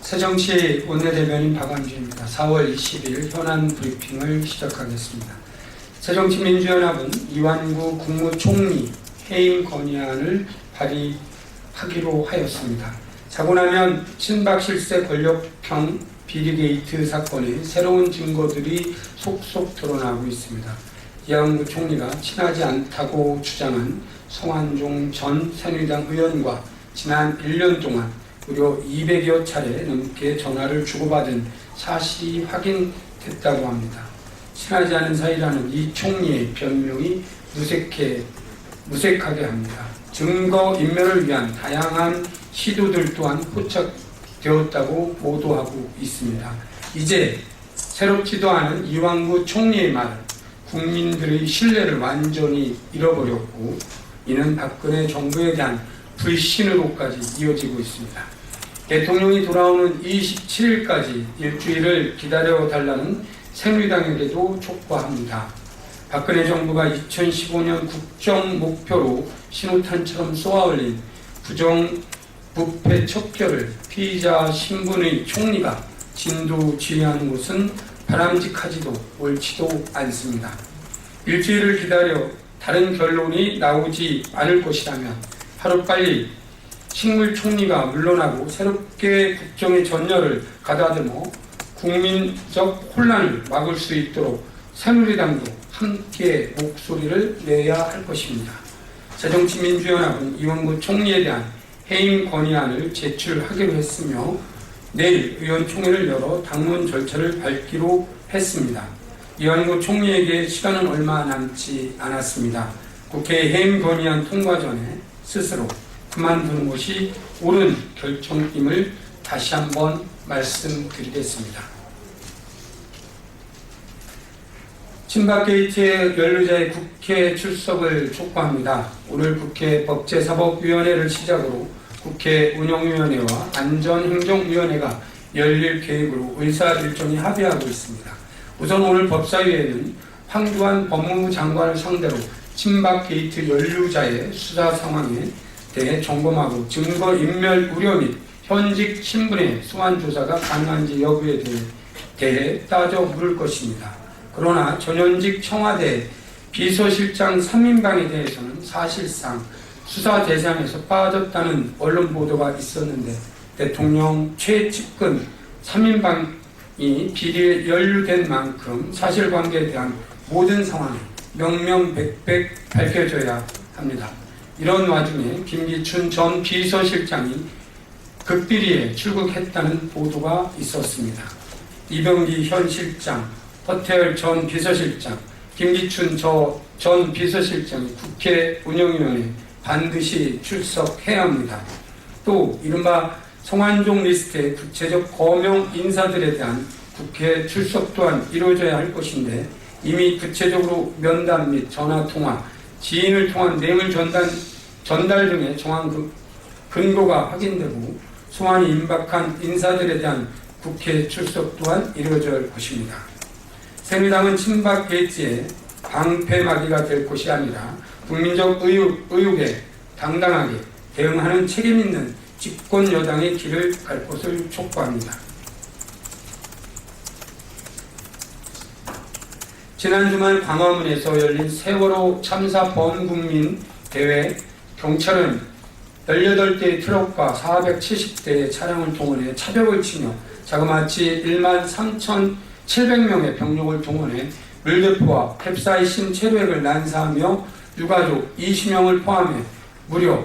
새정치 원내대변인 박완주입니다. 4월 20일 현안 브리핑을 시작하겠습니다. 새정치민주연합은 이완구 국무총리 해임 건의안을 발의하기로 하였습니다. 자고 나면 친박 실세 권력형 비리게이트 사건의 새로운 증거들이 속속 드러나고 있습니다. 이완구 총리가 친하지 않다고 주장한 성완종 전 새누리당 의원과 지난 1년 동안 무려 200여 차례 넘게 전화를 주고받은 사실이 확인됐다고 합니다. 친하지 않은 사이라는 이 총리의 변명이 무색하게 합니다. 증거 인멸을 위한 다양한 시도들 또한 포착되었다고 보도하고 있습니다. 이제 새롭지도 않은 이완구 총리의 말은 국민들의 신뢰를 완전히 잃어버렸고, 이는 박근혜 정부에 대한 불신으로까지 이어지고 있습니다. 대통령이 돌아오는 27일까지 일주일을 기다려달라는 새누리당에게도 촉구합니다. 박근혜 정부가 2015년 국정 목표로 신호탄처럼 쏘아올린 부정부패 척결을 피의자 신분의 총리가 진두지휘하는 것은 바람직하지도 옳지도 않습니다. 일주일을 기다려 다른 결론이 나오지 않을 것이라면 하루빨리 식물 총리가 물러나고 새롭게 국정의 전열을 가다듬어 국민적 혼란을 막을 수 있도록 새누리당도 함께 목소리를 내야 할 것입니다. 새정치민주연합은 이완구 총리에 대한 해임 건의안을 제출하기로 했으며 내일 의원총회를 열어 당론 절차를 밟기로 했습니다. 이완구 총리에게 시간은 얼마 남지 않았습니다. 국회 해임 건의안 통과 전에 스스로 그만두는 것이 옳은 결정임을 다시 한번 말씀드리겠습니다. 친박 게이트의 연루자의 국회 출석을 촉구합니다. 오늘 국회 법제사법위원회를 시작으로 국회 운영위원회와 안전행정위원회가 열릴 계획으로 의사 일정이 합의하고 있습니다. 우선 오늘 법사위에는 황교안 법무부 장관을 상대로 친박 게이트 연루자의 수사 상황에 대해 점검하고 증거 인멸 우려 및 현직 신분의 소환 조사가 가능한지 여부에 대해 따져 물을 것입니다. 그러나 전현직 청와대 비서실장 3인방에 대해서는 사실상 수사 대상에서 빠졌다는 언론 보도가 있었는데, 대통령 최측근 3인방이 비리에 연루된 만큼 사실관계에 대한 모든 상황이 명명백백 밝혀져야 합니다. 이런 와중에 김기춘 전 비서실장이 극비리에 출국했다는 보도가 있었습니다. 이병기 현 실장, 허태열 전 비서실장, 김기춘 전 비서실장이 국회 운영위원회에 반드시 출석해야 합니다. 또 이른바 성완종 리스트의 구체적 거명 인사들에 대한 국회 출석 또한 이루어져야 할 것인데, 이미 구체적으로 면담 및 전화통화, 지인을 통한 뇌물 전달 등의 정황 근거가 확인되고 소환이 임박한 인사들에 대한 국회 출석 또한 이루어져야 할 것입니다. 새누리당은 친박 게이트의 방패막이가 될 것이 아니라 국민적 의혹에 당당하게 대응하는 책임있는 집권 여당의 길을 갈 것을 촉구합니다. 지난 주말 광화문에서 열린 세월호 참사 범국민 대회, 경찰은 18대의 트럭과 470대의 차량을 동원해 차벽을 치며 자그마치 13,700명의 병력을 동원해 물대포와 캡사이신 체류액을 난사하며 유가족 20명을 포함해 무려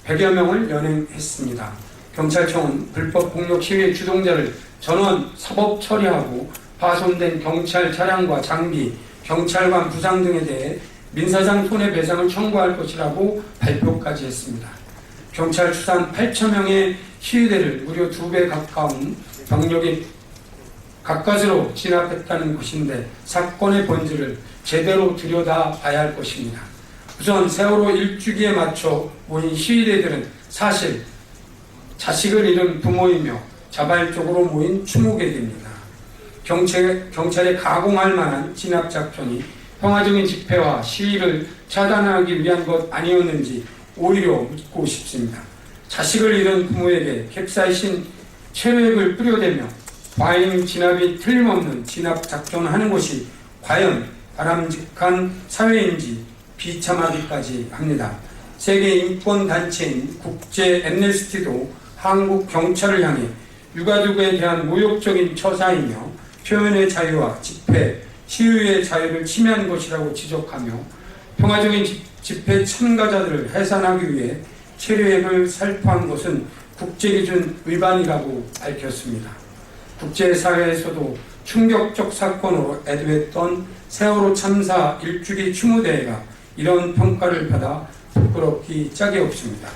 100여 명을 연행했습니다. 경찰청은 불법 폭력 시위의 주동자를 전원 사법 처리하고 파손된 경찰 차량과 장비, 경찰관 부상 등에 대해 민사상 손해배상을 청구할 것이라고 발표까지 했습니다. 경찰 추산 8,000명의 시위대를 무려 2배 가까운 병력이 가까스로 진압했다는 것인데, 사건의 본질을 제대로 들여다봐야 할 것입니다. 우선 세월호 일주기에 맞춰 모인 시위대들은 사실 자식을 잃은 부모이며 자발적으로 모인 추모객입니다. 경찰에 가공할 만한 진압작전이 평화적인 집회와 시위를 차단하기 위한 것 아니었는지 오히려 묻고 싶습니다. 자식을 잃은 부모에게 캡사이신 체류액을 뿌려대며 과잉 진압이 틀림없는 진압 작전을 하는 것이 과연 바람직한 사회인지 비참하기까지 합니다. 세계 인권단체인 국제 앰네스티도 한국 경찰을 향해 유가족에 대한 모욕적인 처사이며 표현의 자유와 집회, 시위의 자유를 침해한 것이라고 지적하며 평화적인 집회 참가자들을 해산하기 위해 체류액을 살포한 것은 국제기준 위반이라고 밝혔습니다. 국제사회에서도 충격적 사건으로 애도했던 세월호 참사 일주기 추모대회가 이런 평가를 받아 부끄럽기 짝이 없습니다.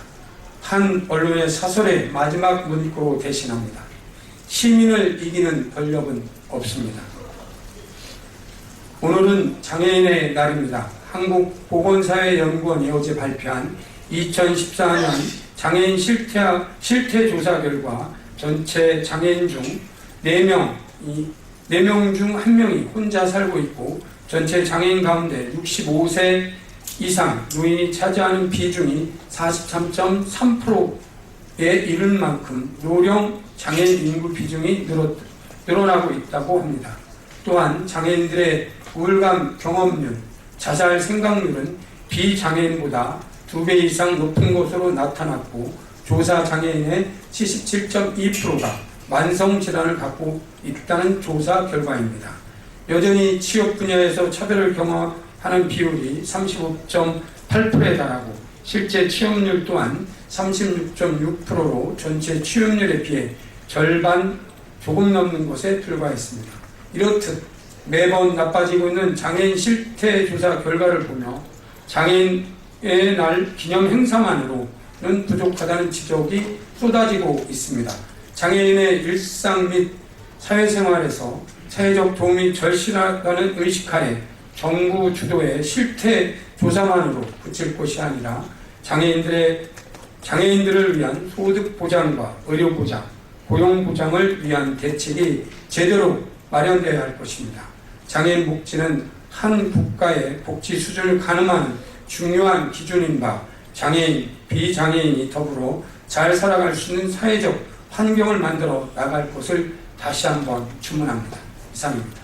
한 언론의 사설의 마지막 문구로 대신합니다. 시민을 이기는 권력은 없습니다. 오늘은 장애인의 날입니다. 한국보건사회연구원이 어제 발표한 2014년 장애인 실태조사 결과 전체 장애인 중 4명 중 1명이 혼자 살고 있고 전체 장애인 가운데 65세 이상 노인이 차지하는 비중이 43.3%에 이른 만큼 노령 장애인 인구 비중이 늘어나고 있다고 합니다. 또한 장애인들의 우울감 경험률, 자살 생각률은 비장애인보다 2배 이상 높은 것으로 나타났고 조사 장애인의 77.2%가 만성질환을 갖고 있다는 조사 결과입니다. 여전히 취업 분야에서 차별을 경험하는 비율이 35.8%에 달하고 실제 취업률 또한 36.6%로 전체 취업률에 비해 절반 조금 넘는 것에 불과했습니다. 이렇듯 매번 나빠지고 있는 장애인 실태조사 결과를 보며 장애인의 날 기념 행사만으로는 부족하다는 지적이 쏟아지고 있습니다. 장애인의 일상 및 사회생활에서 사회적 도움이 절실하다는 의식하에 정부 주도의 실태조사만으로 그칠 것이 아니라 장애인들을 위한 소득 보장과 의료 보장, 고용 보장을 위한 대책이 제대로 마련되어야 할 것입니다. 장애인 복지는 한 국가의 복지 수준을 가늠하는 중요한 기준인 바 장애인, 비장애인이 더불어 잘 살아갈 수 있는 사회적 환경을 만들어 나갈 것을 다시 한번 주문합니다. 이상입니다.